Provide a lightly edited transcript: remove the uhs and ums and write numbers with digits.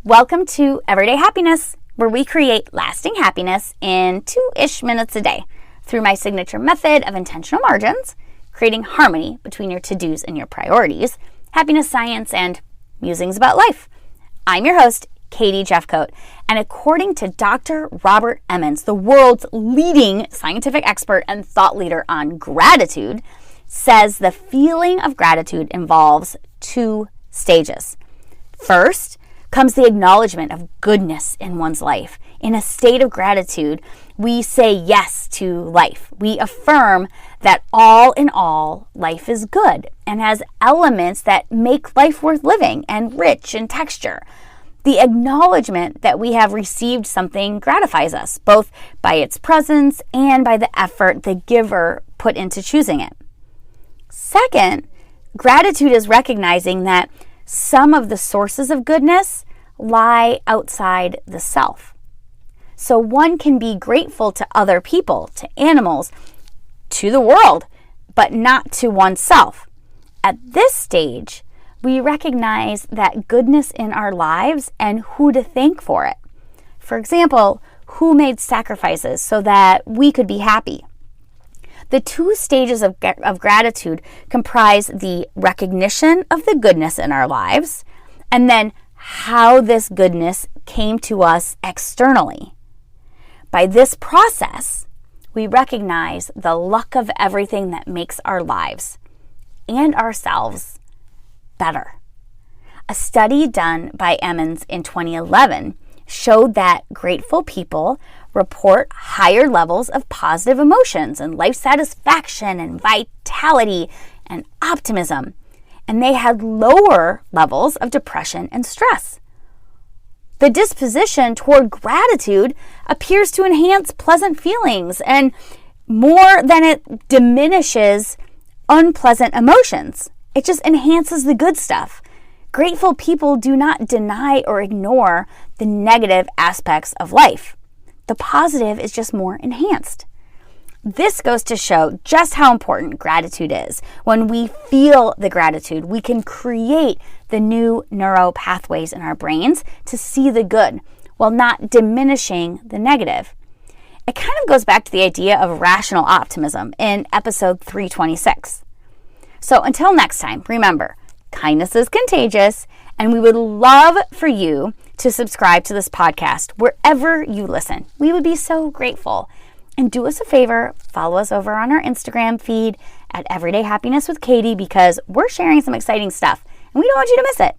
Welcome to Everyday Happiness, where we create lasting happiness in 2-ish minutes a day through my signature method of intentional margins, creating harmony between your to-dos and your priorities, happiness science, and musings about life. I'm your host, Katie Jeffcoat, and according to Dr. Robert Emmons, the world's leading scientific expert and thought leader on gratitude, says the feeling of gratitude involves 2 stages. First comes the acknowledgement of goodness in one's life. In a state of gratitude, we say yes to life. We affirm that all in all, life is good and has elements that make life worth living and rich in texture. The acknowledgement that we have received something gratifies us, both by its presence and by the effort the giver put into choosing it. Second, gratitude is recognizing that some of the sources of goodness lie outside the self. So one can be grateful to other people, to animals, to the world, but not to oneself. At this stage, we recognize that goodness in our lives and who to thank for it. For example, who made sacrifices so that we could be happy. The 2 stages of gratitude comprise the recognition of the goodness in our lives and then how this goodness came to us externally. By this process, we recognize the luck of everything that makes our lives and ourselves better. A study done by Emmons in 2011 showed that grateful people report higher levels of positive emotions and life satisfaction and vitality and optimism, and they had lower levels of depression and stress. The disposition toward gratitude appears to enhance pleasant feelings and more than it diminishes unpleasant emotions. It just enhances the good stuff. Grateful people do not deny or ignore the negative aspects of life. The positive is just more enhanced. This goes to show just how important gratitude is. When we feel the gratitude, we can create the new neural pathways in our brains to see the good while not diminishing the negative. It kind of goes back to the idea of rational optimism in episode 326. So until next time, remember, kindness is contagious, and we would love for you to subscribe to this podcast wherever you listen. We would be so grateful. And do us a favor, follow us over on our Instagram feed at Everyday Happiness with Katie, because we're sharing some exciting stuff and we don't want you to miss it.